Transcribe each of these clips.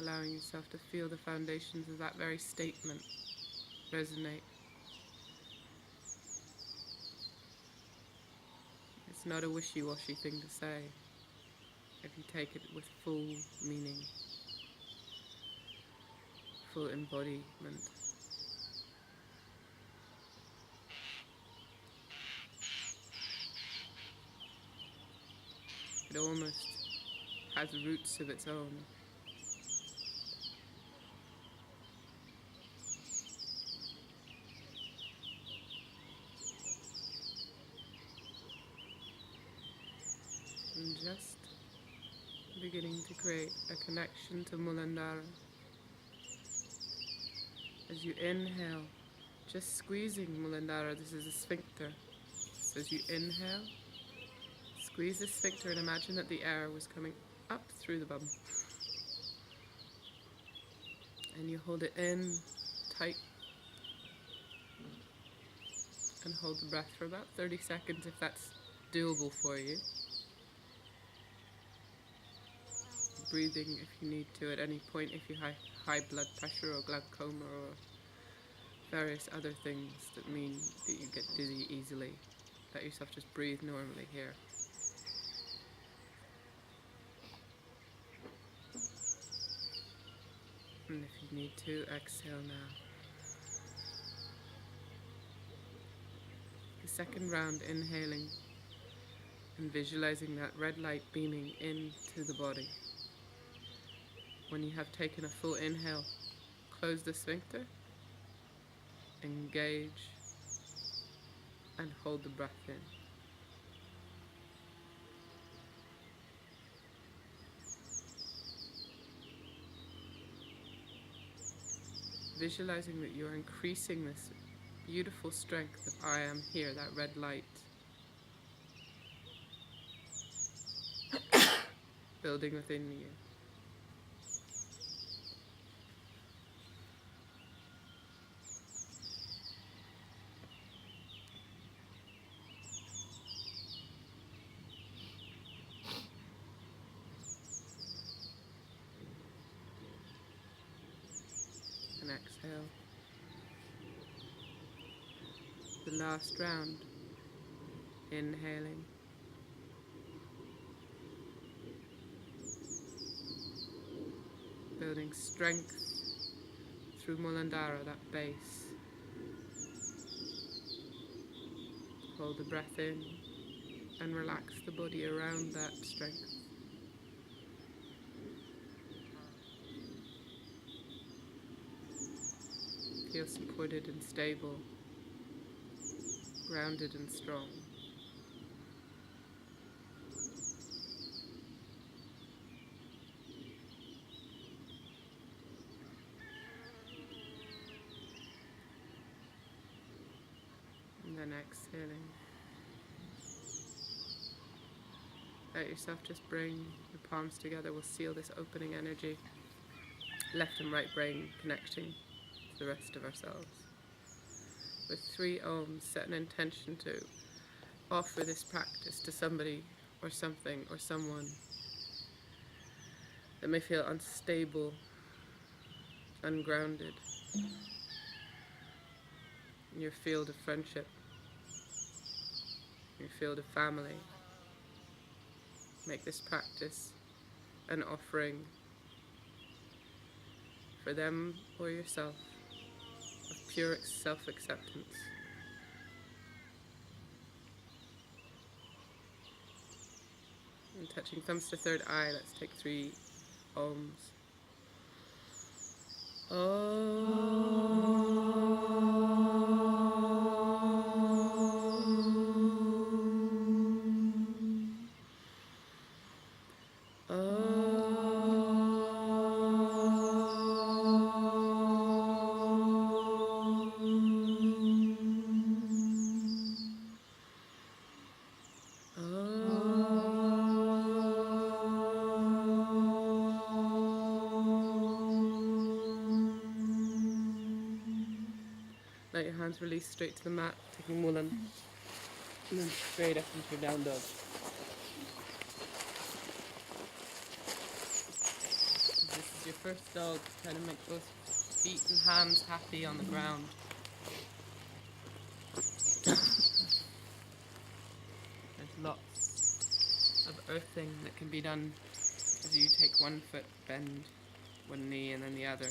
allowing yourself to feel the foundations of that very statement resonate. It's not a wishy-washy thing to say if you take it with full meaning, full embodiment. It almost has roots of its own. And just beginning to create a connection to Muladhara. As you inhale, just squeezing Muladhara, this is a sphincter. So as you inhale, squeeze the sphincter and imagine that the air was coming up through the bum. And you hold it in tight and hold the breath for about 30 seconds if that's doable for you. Breathing if you need to at any point, if you have high blood pressure or glaucoma or various other things that mean that you get dizzy easily. Let yourself just breathe normally here. And if you need to, exhale now. The second round, inhaling and visualizing that red light beaming into the body. When you have taken a full inhale, close the sphincter, engage, and hold the breath in. Visualizing that you're increasing this beautiful strength of I am here, that red light, building within you. And exhale. The last round, inhaling. Building strength through Muladhara, that base. Hold the breath in and relax the body around that strength. Feel supported and stable, grounded and strong. And then exhaling. Let yourself just bring your palms together. We'll seal this opening energy. Left and right brain connecting to the rest of ourselves. With 3 ohms, set an intention to offer this practice to somebody or something or someone that may feel unstable, ungrounded in your field of friendship, your field of family. Make this practice an offering for them or yourself of pure self-acceptance. And touching thumbs to third eye, let's take 3 ohms. Let your hands release straight to the mat, taking Mulan, and then straight up into your down dog. This is your first dog, try to make both feet and hands happy on the ground. There's lots of earthing that can be done as you take one foot, bend one knee and then the other.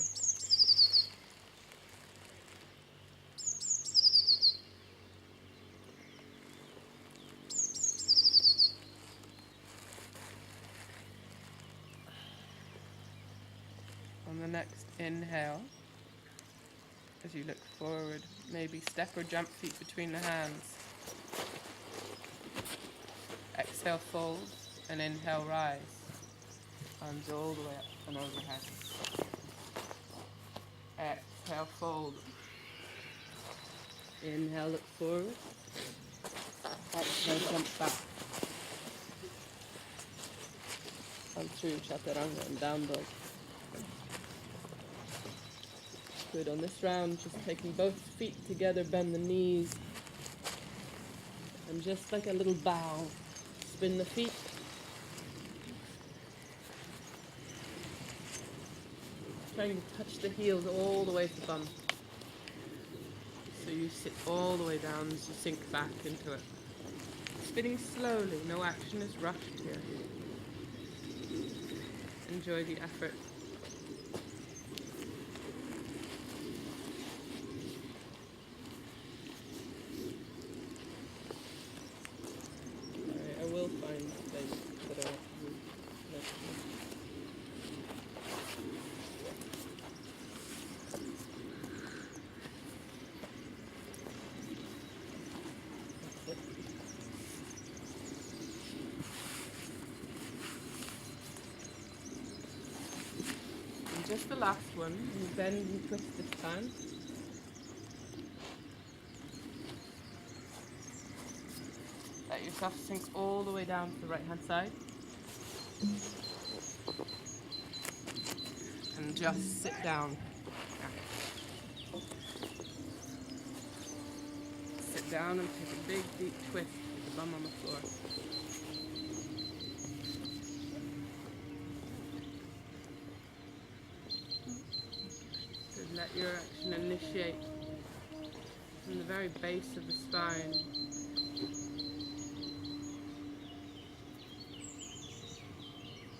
On the next inhale, as you look forward, maybe step or jump feet between the hands. Exhale, fold, and inhale, rise. Arms all the way up and overhead. Exhale, fold. Inhale, look forward. Exhale, jump back. Come through chaturanga and down dog. Good. On this round, just taking both feet together, bend the knees. And just like a little bow, spin the feet. Trying to touch the heels all the way to the bum. So you sit all the way down as you sink back into it. Spinning slowly, no action is rushed here. Enjoy the effort. Alright, I will find space that I want to move. Just the last one, you bend and twist this time. Let yourself sink all the way down to the right hand side. And just sit down. Sit down and take a big deep twist with the bum on the floor. Let your action initiate from the very base of the spine.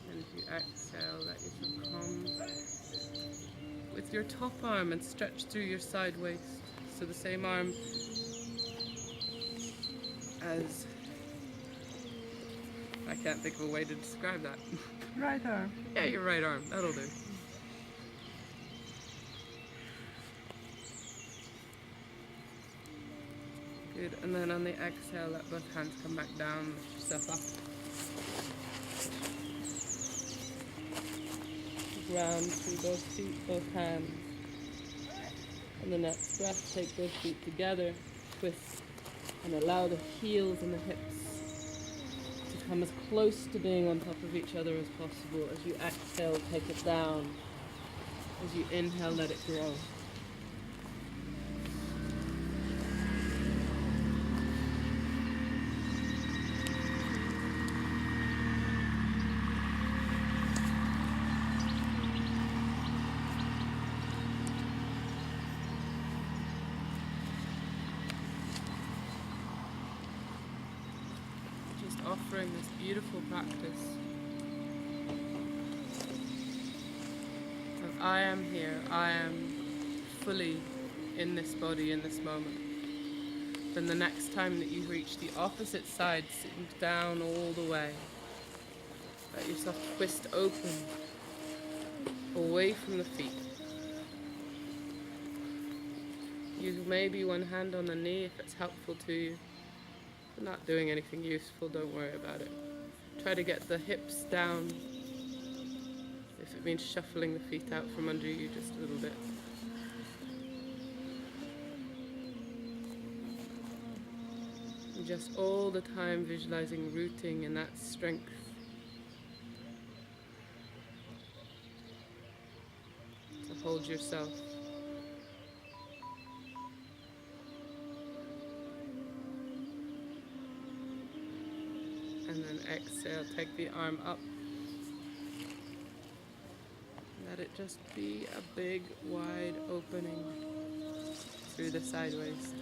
And as you exhale, let yourself come with your top arm and stretch through your side waist. So the same arm as... I can't think of a way to describe that. Right arm. Yeah, your right arm. That'll do. Good, and then on the exhale, let both hands come back down, lift yourself up. Ground through both feet, both hands. On the next breath, take both feet together, twist, and allow the heels and the hips to come as close to being on top of each other as possible. As you exhale, take it down. As you inhale, let it grow. Offering this beautiful practice of I am here, I am fully in this body in this moment. Then the next time that you reach the opposite side, sitting down all the way, let yourself twist open, away from the feet. Use maybe one hand on the knee if it's helpful to you. If you're not doing anything useful, don't worry about it. Try to get the hips down. If it means shuffling the feet out from under you just a little bit. And just all the time visualizing rooting in that strength. To hold yourself. And then exhale, take the arm up. Let it just be a big, wide opening through the sideways.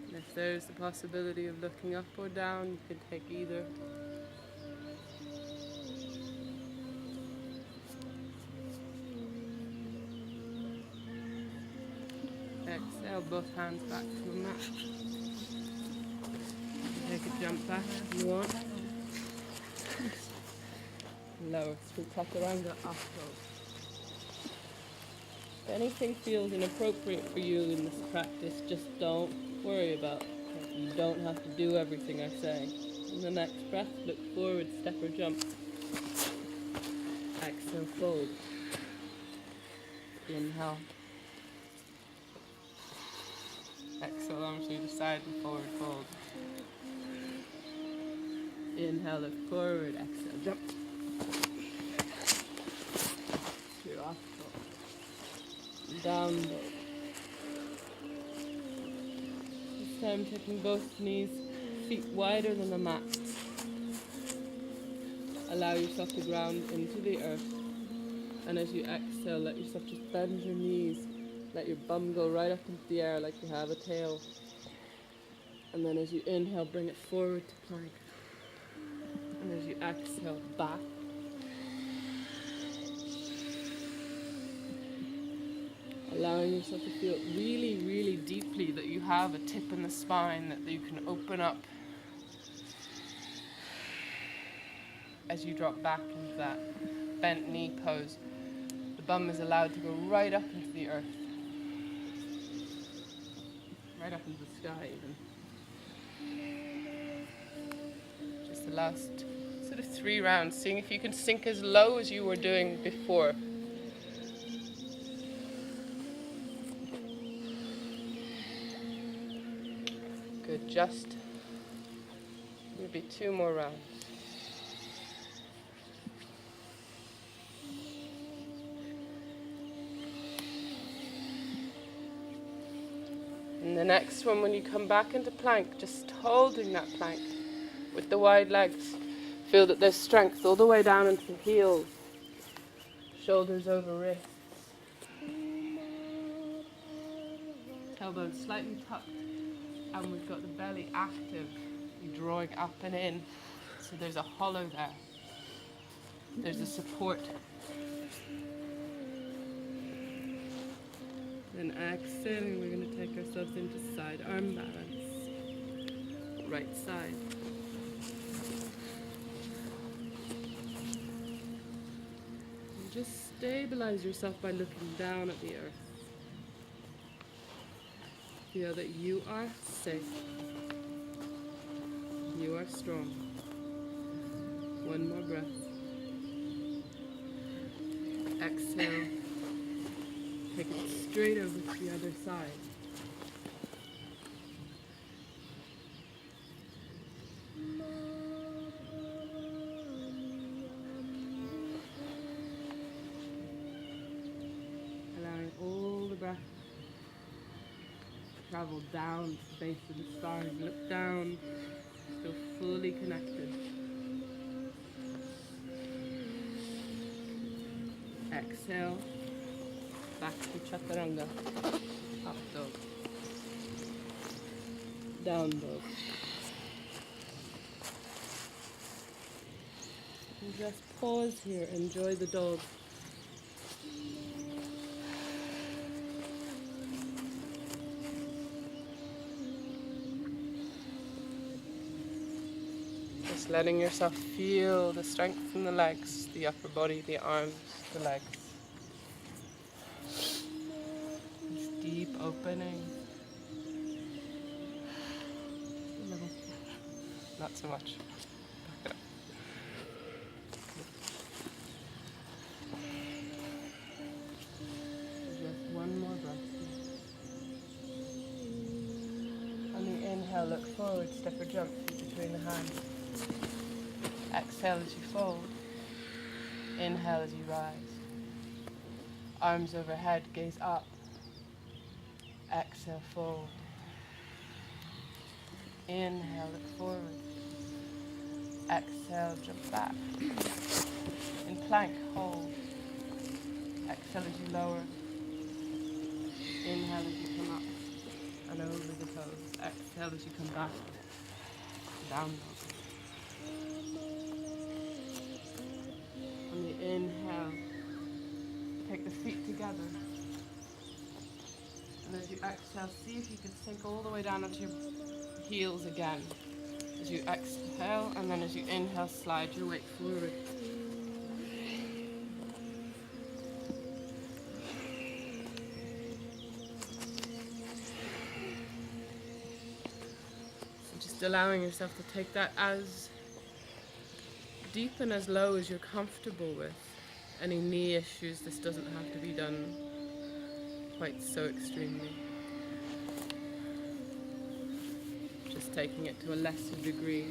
And if there's the possibility of looking up or down, you can take either. Exhale, both hands back to the mat. Take a jump back if you want. Lower through chaturanga, up dog. If anything feels inappropriate for you in this practice, just don't worry about it. You don't have to do everything I say. In the next breath, look forward, step or jump. Exhale, fold. Inhale. Exhale, arms to either side and forward fold. Inhale, look forward. Exhale, jump. Through off dog. Down dog. This time taking both knees, feet wider than the mat. Allow yourself to ground into the earth. And as you exhale, let yourself just bend your knees. Let your bum go right up into the air like you have a tail. And then as you inhale, bring it forward to plank. And as you exhale, back. Allowing yourself to feel really, really deeply that you have a tip in the spine that you can open up as you drop back into that bent knee pose. The bum is allowed to go right up into the earth. Right up into the sky even. Just the last sort of 3 rounds, seeing if you can sink as low as you were doing before. Good, just maybe 2 more rounds. And the next one, when you come back into plank, just holding that plank with the wide legs. Feel that there's strength all the way down into the heels, shoulders over wrists. Tailbone slightly tucked, and we've got the belly active, drawing up and in. So there's a hollow there. There's a support. Then exhaling, we're going to take ourselves into side arm balance. Right side. And just stabilize yourself by looking down at the earth. Feel that you are safe. You are strong. One more breath. Exhale. Take it straight over to the other side. Allowing all the breath to travel down to the base of the spine. Look down, still fully connected. Exhale. Back to chaturanga. Up dog. Down dog. And just pause here. Enjoy the dog. Just letting yourself feel the strength in the legs, the upper body, the arms, the legs. Deep opening. A little. Not so much. Back it up. Just one more breath. On the inhale, look forward, step or jump, feet between the hands. Exhale as you fold. Inhale as you rise. Arms overhead, gaze up. Exhale, fold. Inhale, look forward. Exhale, jump back. plank hold. Exhale as you lower. Inhale as you come up and over the toes. Exhale as you come back. Down dog. On the inhale, take the feet together. And as you exhale, see if you can sink all the way down onto your heels again. As you exhale, and then as you inhale, slide your weight forward. So just allowing yourself to take that as deep and as low as you're comfortable with. Any knee issues, this doesn't have to be done quite so extremely. Just taking it to a lesser degree.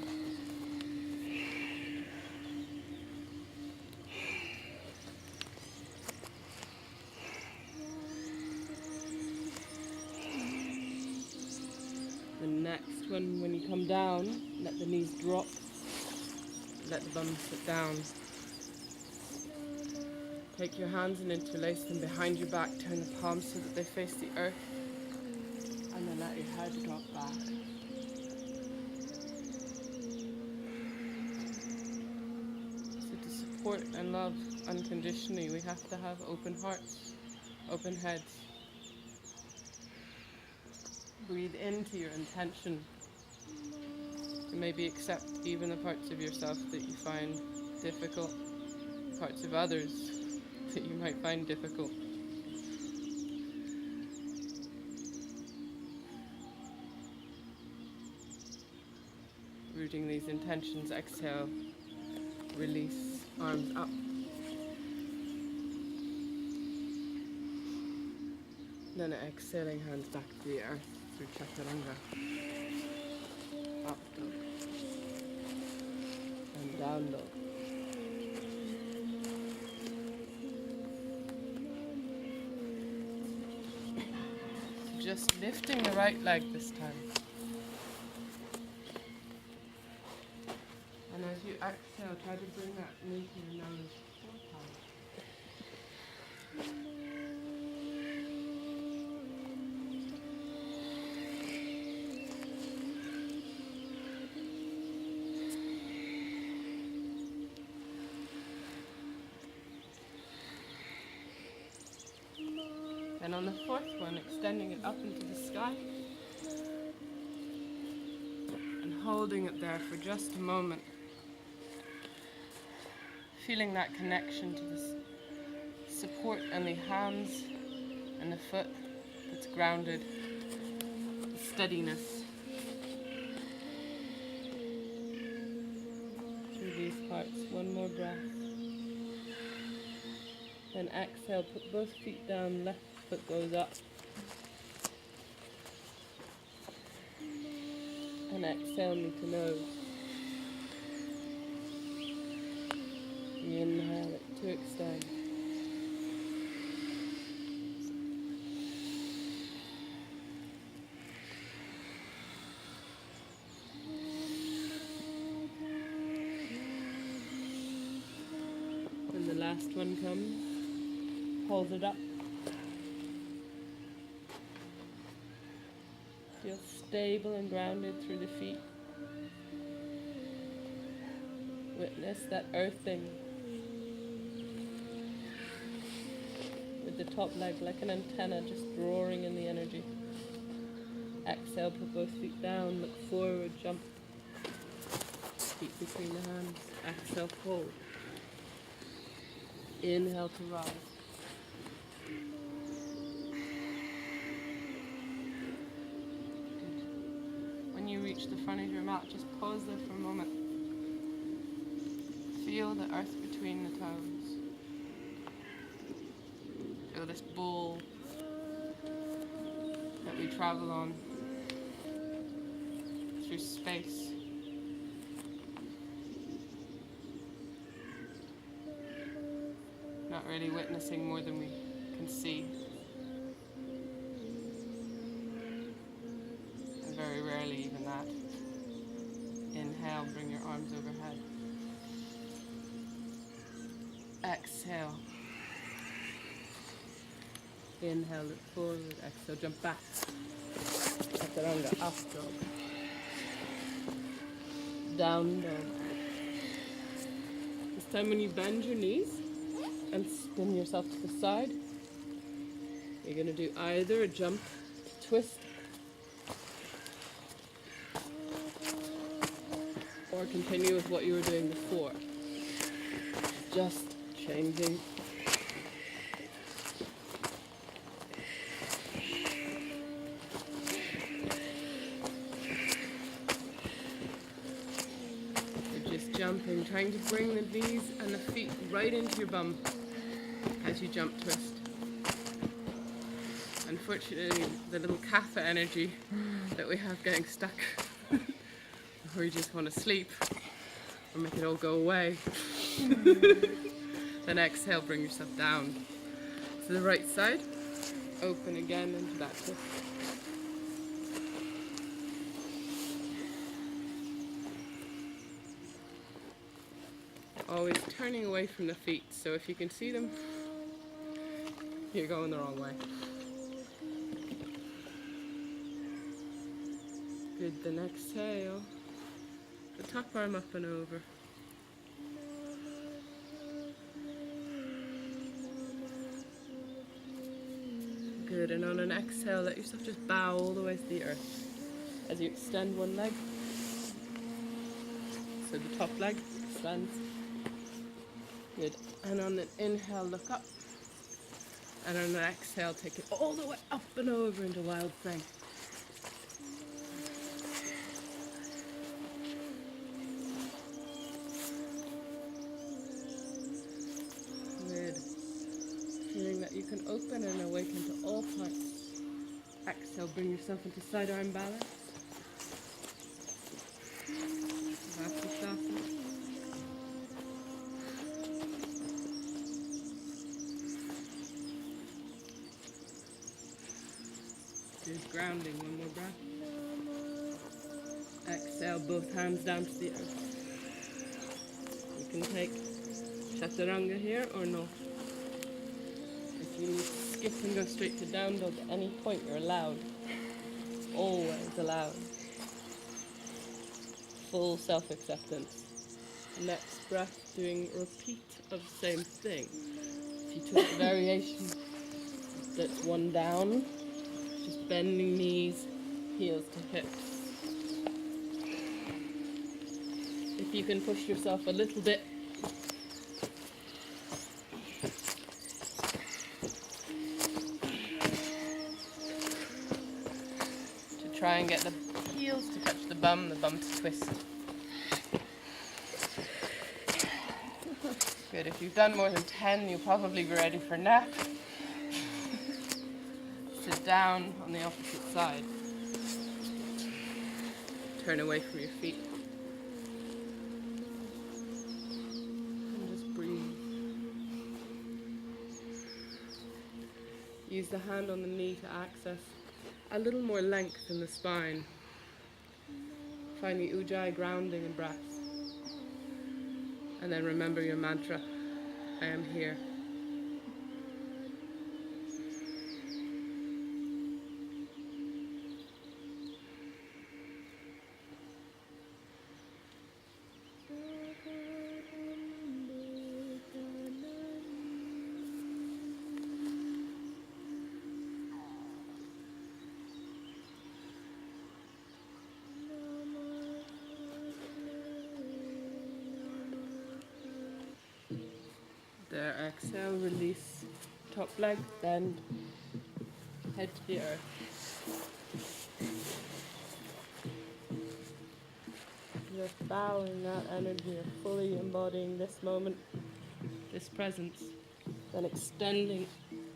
The next one, when you come down, let the knees drop, let the bum sit down. Take your hands and interlace them behind your back, turn the palms so that they face the earth, and then let your head drop back. So to support and love unconditionally, we have to have open hearts, open heads. Breathe into your intention, and maybe accept even the parts of yourself that you find difficult, parts of others that you might find difficult. Rooting these intentions, exhale, release, arms up. Then exhaling, hands back to the earth through chaturanga. Up dog. And down dog. Just lifting the right leg this time. And as you exhale, try to bring that knee to your nose 4 times. And on the 4th one, extending it up into the sky and holding it there for just a moment. Feeling that connection to the support and the hands and the foot that's grounded, the steadiness. Through these parts, one more breath. Then exhale, put both feet down, left foot goes up. And exhale, knee to nose. Inhale it to extend. When the last one comes, hold it up. Feel stable and grounded through the feet. Witness that earthing with the top leg like an antenna just drawing in the energy. Exhale, put both feet down, look forward, jump. Feet between the hands. Exhale, fold. Inhale to rise. When you reach the front of your mat, just pause there for a moment. Feel the earth between the toes. Feel this ball that we travel on through space. Not really witnessing more than we can see. And very rarely even that. Inhale, bring your arms overhead. Exhale. Inhale, look forward. Exhale, jump back. Chaturanga, up dog. Down dog. This time when you bend your knees and spin yourself to the side, you're going to do either a jump to twist or continue with what you were doing before. Just changing. You're just jumping, trying to bring the knees and the feet right into your bum as you jump twist. Unfortunately, the little kapha energy that we have getting stuck, where you just want to sleep or make it all go away. Then exhale, bring yourself down to the right side. Open again into that twist. Always turning away from the feet, so if you can see them, you're going the wrong way. Good, then exhale. The top arm up and over. Good, and on an exhale, let yourself just bow all the way to the earth as you extend one leg. So the top leg extends. Good, and on an inhale, look up. And on an exhale, take it all the way up and over into wild thing. Good. Feeling that you can open and awaken to all parts. Exhale, bring yourself into side arm balance. Doshas-Kapha. Good, grounding, one more breath. Exhale, both hands down to the earth. You can take chaturanga here or no. If you need to skip and go straight to down dog at any point, you're allowed. Always allowed. Full self-acceptance. Next breath, doing a repeat of the same thing. If you took a variation that's one down, just bending knees, heels to hips. If you can push yourself a little bit, to try and get the heels to touch the bum to twist. Good, if you've done more than 10, you'll probably be ready for nap. Sit down on the opposite side. Turn away from your feet. And just breathe. Use the hand on the knee to access a little more length in the spine. Find the ujjayi grounding and breath. And then remember your mantra, I am here. There, exhale, release, top leg, bend, head to the earth. Just bowing that energy of fully embodying this moment, this presence, then extending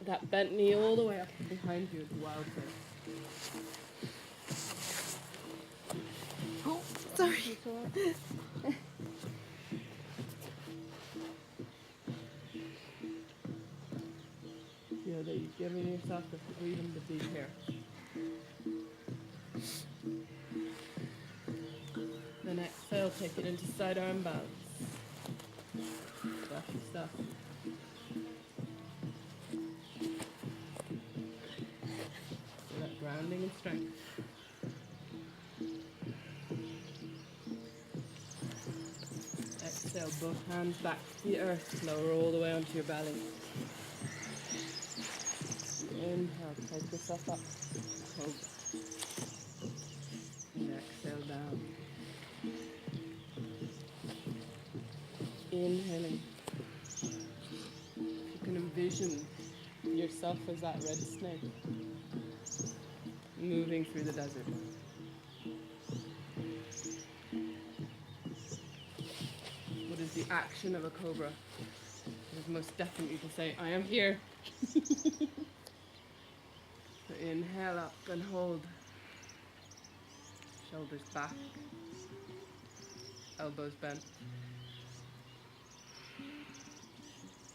that bent knee all the way up behind you as a wild thing. Oh, sorry. Feel that you've given yourself the freedom to be here. Then exhale, take it into side arm balance. Doshas-Kapha. expanding in strength. Exhale, both hands back to the earth, lower all the way onto your belly. Inhale, take yourself up. Hold. And exhale down. Inhaling. You can envision yourself as that red snake moving through the desert. What is the action of a cobra? It is most definitely to say, I am here. So inhale up and hold. Shoulders back. Elbows bent.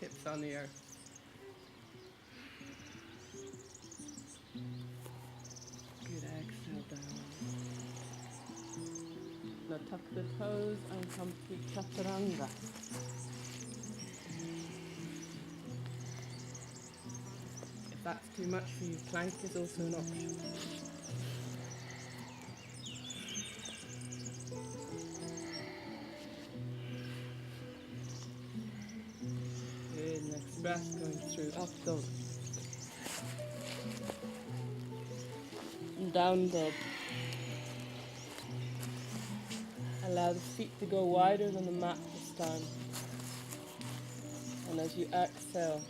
Hips on the earth. Good, exhale down. Now tuck the toes and come to chaturanga. If that's too much for you, plank is also an option. Good, next breath going through up dog. Down dog. Allow the feet to go wider than the mat this time. And as you exhale,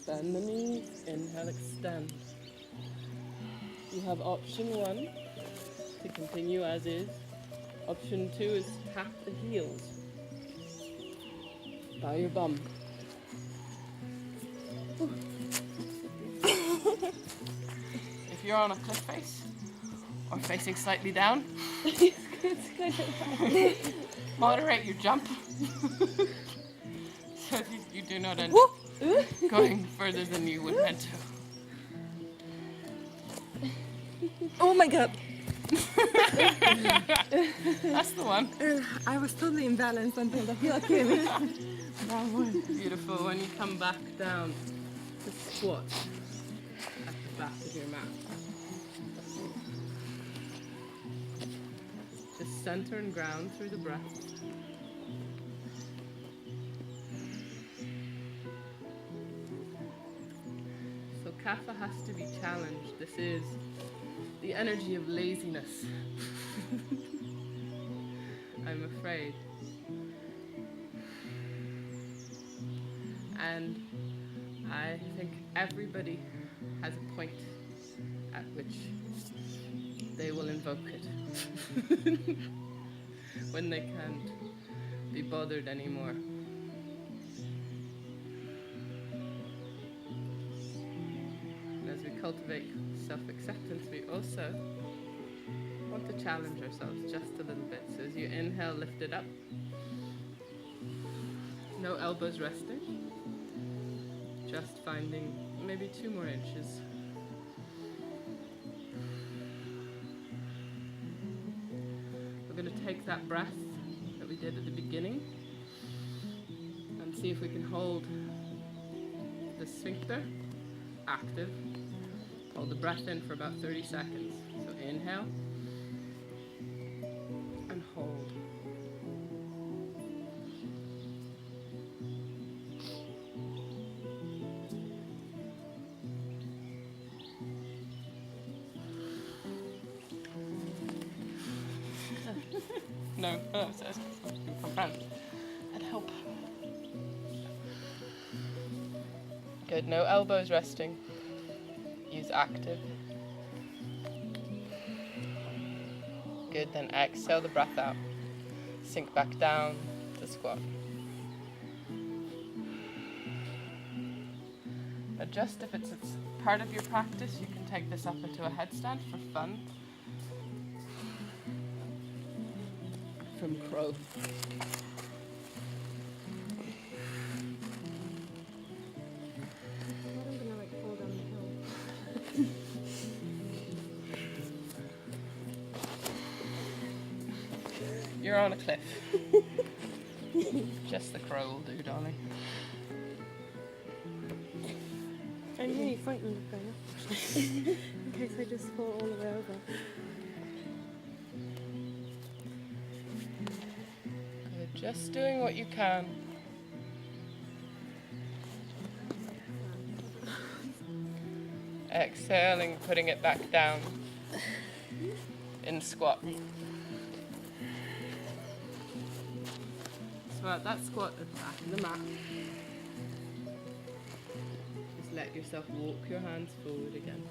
bend the knees, inhale, extend. You have option 1 to continue as is. Option 2 is tap the heels by your bum. If you're on a cliff face or facing slightly down, moderate your jump so that you do not end up going further than you would meant to. Oh my god! That's the one. I was totally imbalanced until the heel came in. That one. Beautiful. When you come back down to squat at the back of your mat. Just center and ground through the breath. So Kapha has to be challenged. This is the energy of laziness. I'm afraid. And I think everybody has a point at which they will invoke it when they can't be bothered anymore. And as we cultivate self-acceptance, we also want to challenge ourselves just a little bit. So as you inhale, lift it up. No elbows resting. Just finding maybe 2 more inches. We're going to take that breath that we did at the beginning and see if we can hold the sphincter active. Hold the breath in for about 30 seconds. So inhale and hold. No, it's confront. That'd help. Good, no elbows resting. Use active. Good, then exhale the breath out. Sink back down to squat. Now just if it's part of your practice, you can take this up into a headstand for fun. From crow. I'm gonna like fall down the hill. You're on a cliff. Just the crow will do, darling. I'm really frightened of going in case I just fall all the way over. Good. Just doing what you can. Exhaling, putting it back down in squat. So at that squat at the back of the mat, just let yourself walk your hands forward again.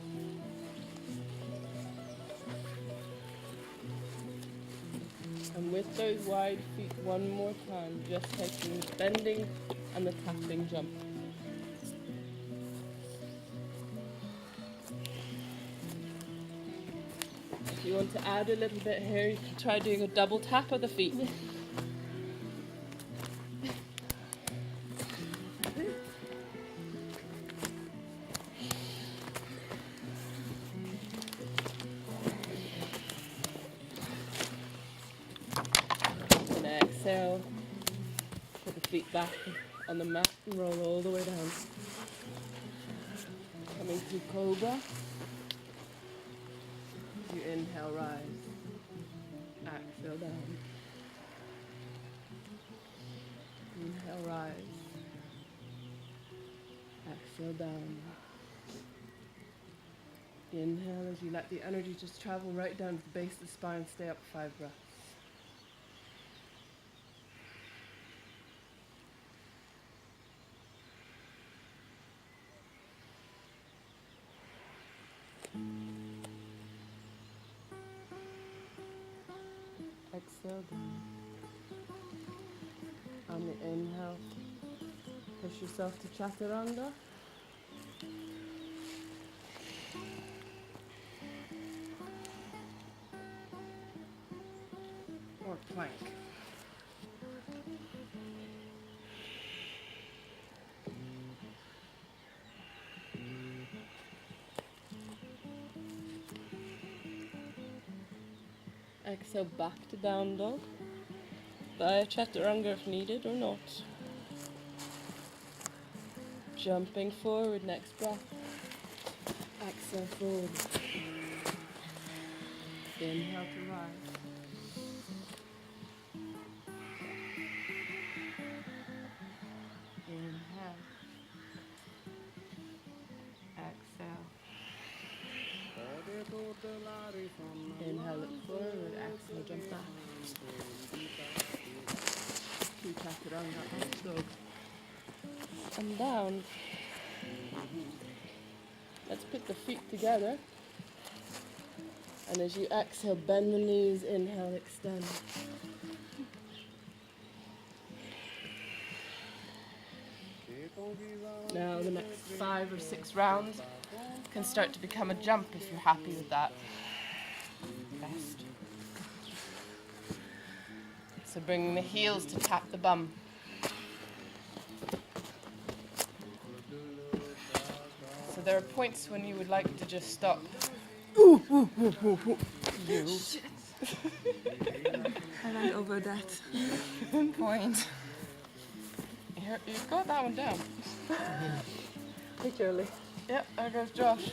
And with those wide feet one more time, just taking the bending and the tapping jump. If you want to add a little bit here, you can try doing a double tap of the feet. And exhale, put the feet back on the mat and roll all the way down. Coming to cobra. You inhale, rise. Exhale, down. Inhale, rise. Exhale, down. Inhale as you let the energy just travel right down to the base of the spine. Stay up 5 breaths. Exhale down. On the inhale, push yourself to chaturanga. Or plank. Exhale back to down dog. Via chaturanga if needed or not. Jumping forward, next breath. Exhale forward. Inhale to rise. Inhale. Exhale. Inhale, look forward. Exhale, jump back. Two chaturanga, up dog. And down. Let's put the feet together. And as you exhale, bend the knees. Inhale, extend. Now the next 5 or 6 rounds can start to become a jump if you're happy with that. Best. So bringing the heels to tap the bum. So there are points when you would like to just stop. Shit. I went over that point. You've got that one down. Literally. Yep, there goes Josh.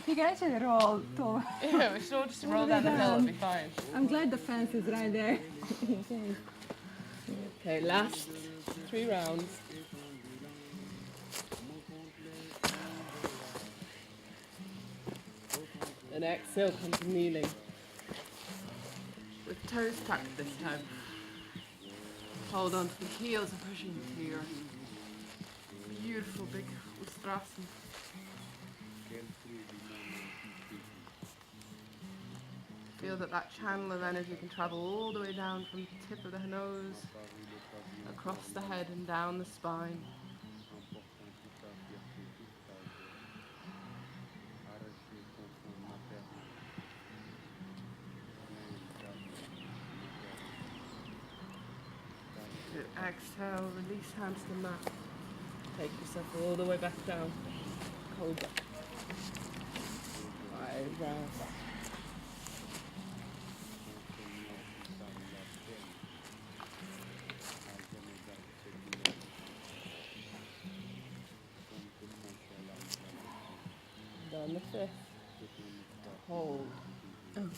You can actually roll too. Yeah, we should all just roll down the hill, it'll be fine. I'm glad the fence is right there. Okay, last 3 rounds. And exhale, come to kneeling. With toes tucked this time. Hold on to the heels and pushing to your beautiful big Ustrasana. Feel that channel of energy can travel all the way down from the tip of the nose, across the head and down the spine. Good. Exhale, release hands to the mat. Take yourself all the way back down. Cobra. 5 rounds. on the fifth. Hold. Oh.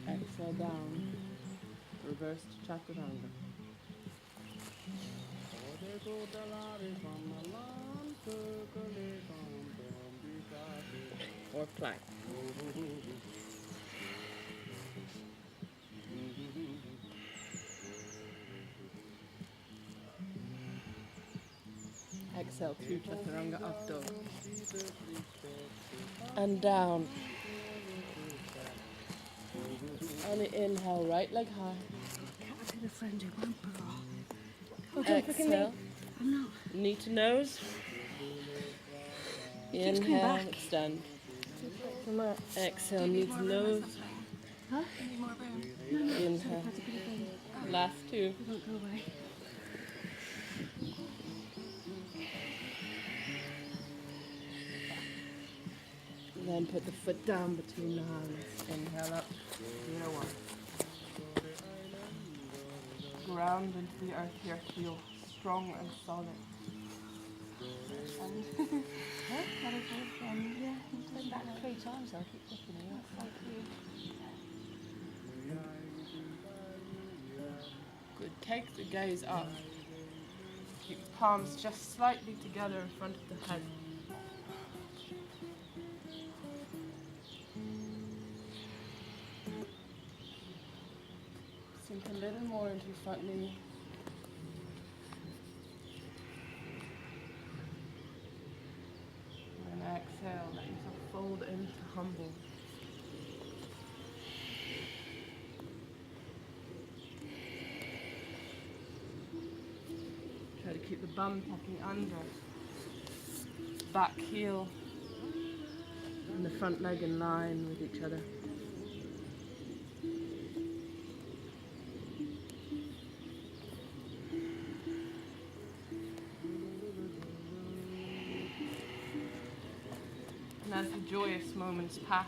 Exhale down. Reverse to chaturanga. Or plank. Exhale to chaturanga up dog. And down. On the inhale, right leg high. Exhale. Knee to nose. Inhale, extend. Exhale, knee to nose. Inhale. Last two. Then put the foot down between the hands. Inhale up. 0-1. Ground into the earth here. Feel strong and solid. And that is good. And yeah, you've done that 3 times. I'll keep looking at you. Thank you. Good. Take the gaze up. Keep palms just slightly together in front of the head. Sink a little more into your front knee. And then exhale, let yourself fold into humble. Try to keep the bum tucking under. Back heel and the front leg in line with each other. And as the joyous moments pass,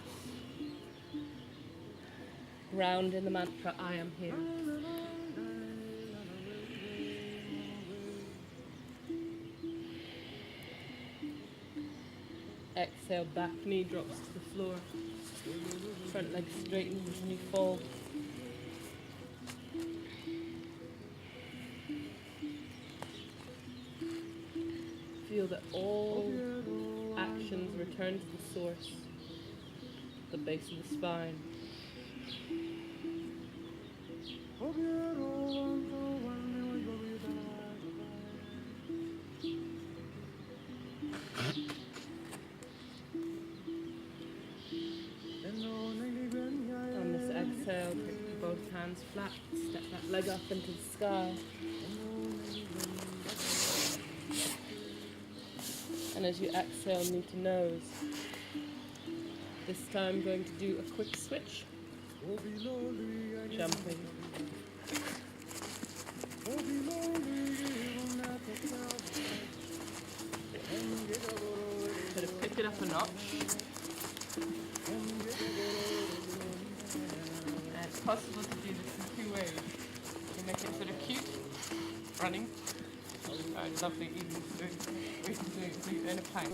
ground in the mantra, I am here. Exhale, back knee drops to the floor. Front leg straightens and you fall. Feel that all actions return to the source, the base of the spine. On this exhale, pick both hands flat, step that leg up into the sky. And as you exhale, knee to nose. This time going to do a quick switch. Jumping. Sort of pick it up a notch. And it's possible to do this in 2 ways. You can make it sort of cute, running. Lovely, even doing it in a plank.